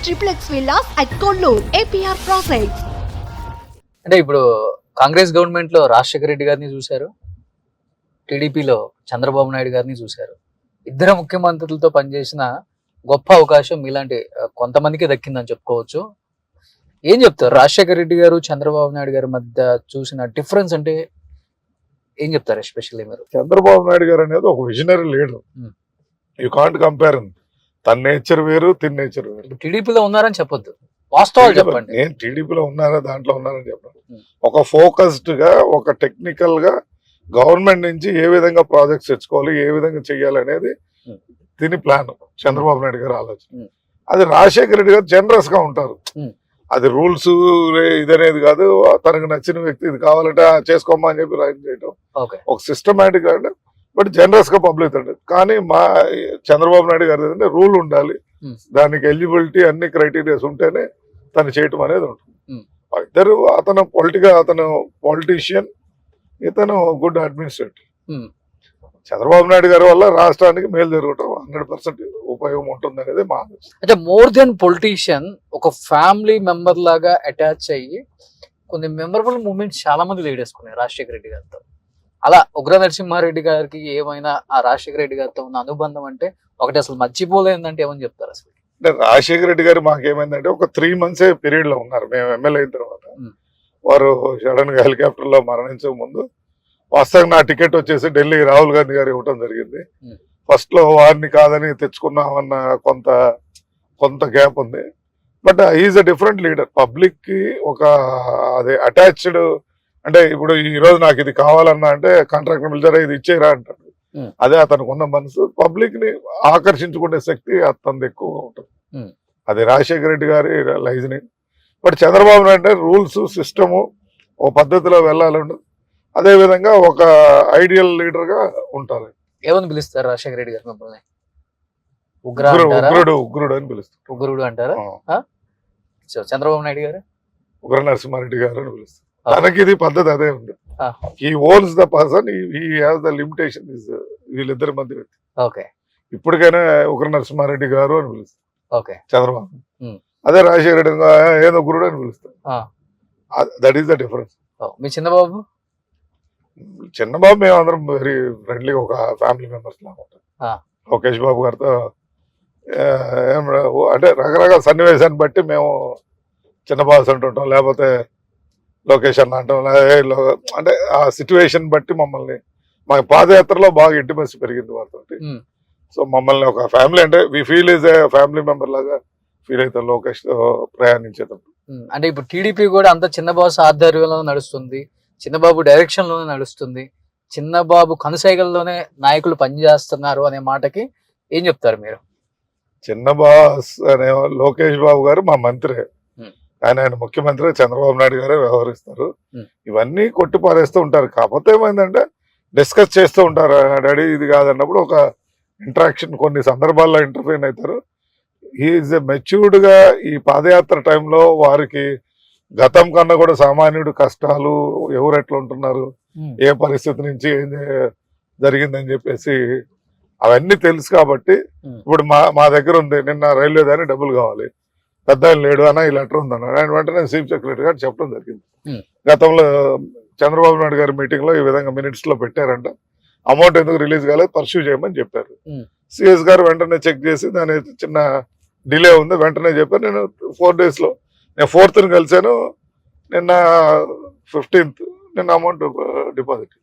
triplex villas at Kollur, APR Projects. అంటే ఇప్పుడు Congress government లో రాజశేఖర రెడ్డి గారిని చూశారు, టీడీపీలో చంద్రబాబు నాయుడు గారిని చూశారు. ఇద్దరు ముఖ్యమంత్రులతో పనిచేసిన గొప్ప అవకాశం మీలాంటి కొంతమందికి దక్కిందని చెప్పుకోవచ్చు. ఏం చెప్తారు రాజశేఖర రెడ్డి గారు చంద్రబాబు నాయుడు గారి మధ్య చూసిన డిఫరెన్స్ అంటే ఏం చెప్తారు? ఎస్పెషల్లీ మీరు చంద్రబాబు నాయుడు గారు అనేది ఒక visionary leader. You can't compare. తన నేచర్ వేరు, తిన్ నేచర్ వేరు. టీడీపీలో ఉన్నారని చెప్పొద్దు, వాస్తవాలు చెప్పండి. నేను టీడీపీలో ఉన్నారా దాంట్లో ఉన్నారని చెప్పండి. ఒక ఫోకస్డ్ గా, ఒక టెక్నికల్ గా గవర్నమెంట్ నుంచి ఏ విధంగా ప్రాజెక్ట్స్ తెచ్చుకోవాలి, ఏ విధంగా చెయ్యాలి అనేది దీని ప్లాన్ చంద్రబాబు నాయుడు గారు ఆలోచన. అది రాజశేఖర రెడ్డి గారు జనరస్ గా ఉంటారు. అది రూల్స్ ఇదనేది కాదు. తనకు నచ్చిన వ్యక్తి ఇది కావాలంటే చేసుకోమా అని చెప్పి రాజు చేయటం ఒక సిస్టమేటిక్ అంటే, బట్ జనరస్ గా పబ్లిక్ అంటే. కానీ మా చంద్రబాబు నాయుడు గారు ఏంటంటే రూల్ ఉండాలి, దానికి ఎలిజిబిలిటీ అన్ని క్రైటీరియాస్ ఉంటేనే తను చేయటం అనేది ఉంటుంది. ఇద్దరు, అతను పొలిటీషియన్, ఇతను గుడ్ అడ్మినిస్ట్రేటర్. చంద్రబాబు నాయుడు గారి వల్ల రాష్ట్రానికి మేలు జరగటం 100% ఉపయోగం ఉంటుంది అనేది మా ఆలోచన. అంటే మోర్ దెన్ పొలిటీషియన్, ఒక ఫ్యామిలీ మెంబర్ లాగా అటాచ్ అయ్యి కొన్ని మెమరబుల్ మూమెంట్స్ చాలా మంది లీడేసుకున్నారు రాజశేఖర రెడ్డి గారితో. అలా ఉగ్ర నరసింహారెడ్డి గారికి ఏమైనా ఆ రాజశేఖర రెడ్డి గారితో ఉన్న అనుబంధం అంటే ఒకటి అసలు మర్చిపోలేదంటే ఏమని చెప్తారు అసలు? అంటే రాజశేఖర రెడ్డి గారు మాకేమైందంటే ఒక 3 months పీరియడ్ లో ఉన్నారు. మేము ఎమ్మెల్యే అయిన తర్వాత వారు సడన్ గా హెలికాప్టర్ లో మరణించే ముందు వాస్తవంగా నా టికెట్ వచ్చేసి ఢిల్లీ రాహుల్ గాంధీ గారు ఇవ్వటం జరిగింది. ఫస్ట్ లో వారిని కాదని తెచ్చుకున్నామన్న కొంత గ్యాప్ ఉంది. But is a different leader. Public కి ఒక అదే అటాచ్డ్. అంటే ఇప్పుడు ఈ రోజు నాకు ఇది కావాలన్నా అంటే కాంట్రాక్టర్ పిలిచారా ఇది ఇచ్చేరా అంటారు. అదే అతనికి ఉన్న మనసు. పబ్లిక్ ని ఆకర్షించుకునే శక్తి అతనిది ఎక్కువగా ఉంటుంది. అది రాజశేఖర రెడ్డి గారి లైజనింగ్. బట్ చంద్రబాబు నాయుడు అంటే రూల్స్, సిస్టము, ఓ పద్ధతిలో వెళ్ళాలంటే అదే విధంగా ఒక ఐడియల్ లీడర్ గా ఉంటారు. ఏమని పిలుస్తారు రాజశేఖర రెడ్డి గారు మిమ్మల్ని? ఉగ్రుడు అని పిలుస్తారు. ఉగ్రుడు అంటారా? చంద్రబాబు నాయుడు గారు ఉగ్ర నరసింహారెడ్డి గారు అని పిలుస్తారు. తనకి ఇది పద్ధతి అదే ఉంది. He owns the person, he has the limitation is వీళ్ళిద్దరి మధ్య వ్యక్తి. ఓకే, ఇప్పటికైనా ఉగ్ర నరసింహారెడ్డి గారు అని పిలుస్తారు. ఓకే, చంద్రబాబు. అదే రాజశేఖర రెడ్డి ఏదో ఉగ్రుడు అని పిలుస్తారు. That is the difference. మీ చిన్నబాబు? చిన్నబాబు మేము అందరం వెరీ ఫ్రెండ్లీ, ఒక ఫ్యామిలీ మెంబర్స్ లాగా ఉంటాం. లోకేష్ బాబు గారితో అంటే రకరకాల సన్నివేశాన్ని బట్టి మేము చిన్నబాబు అంటుంటాం, లేకపోతే లోకేష్ అన్న అంటాం. అంటే ఆ సిచ్యువేషన్ బట్టి మమ్మల్ని, మా పాదయాత్రలో బాగా ఇంటిమసీ పెరిగింది వారితో. సో మమ్మల్ని ఒక ఫ్యామిలీ, అంటే we feel is a family member లాగా ఫీల్ అవుతాం లోకేష్ తో ప్రయాణించేటప్పుడు. అంటే ఇప్పుడు టీడీపీ కూడా అంత చిన్నబాబు ఆధ్వర్యంలో నడుస్తుంది, చిన్నబాబు డైరెక్షన్ లోనే నడుస్తుంది, చిన్నబాబు కనుసైగల్లోనే నాయకులు పనిచేస్తున్నారు అనే మాటకి ఏం చెప్తారు మీరు? చిన్నబాస్ అనే లోకేష్ బాబు గారు మా మంత్రి, ఆయన ముఖ్యమంత్రి, చంద్రబాబు నాయుడు గారే వ్యవహరిస్తారు. ఇవన్నీ కొట్టిపారేస్తూ ఉంటారు. కాకపోతే ఏమైందంటే డిస్కస్ చేస్తూ ఉంటారు. డాడీ ఇది కాదన్నప్పుడు ఒక ఇంటరాక్షన్, కొన్ని సందర్భాల్లో ఇంటర్ఫీన్ అవుతారు. హీఈస్ మెచ్యూర్డ్ గా ఈ పాదయాత్ర టైంలో వారికి గతం కన్నా కూడా సామాన్యుడు కష్టాలు, ఎవరు ఎట్లా ఉంటున్నారు, ఏ పరిస్థితి నుంచి ఏం జరిగిందని చెప్పేసి అవన్నీ తెలుసు. కాబట్టి ఇప్పుడు మా దగ్గర ఉంది, నిన్న రైల్వే దాని డబ్బులు కావాలి, పెద్ద లేడు అన్న ఈ లెటర్ ఉందన్నాడు. ఆయన వెంటనే చీఫ్ సెక్రటరీ గారు చెప్పడం జరిగింది. గతంలో చంద్రబాబు నాయుడు గారి మీటింగ్ లో ఈ విధంగా మినిట్స్ లో పెట్టారంట, అమౌంట్ ఎందుకు రిలీజ్ కాలేదు, పర్స్యూ చేయమని చెప్పారు. సిఎస్ గారు వెంటనే చెక్ చేసి దాని చిన్న డిలే ఉంది, వెంటనే చెప్పారు. నేను 4 days లో, నేను 4th కలిసాను, నిన్న 15th నిన్న అమౌంట్ డిపాజిట్.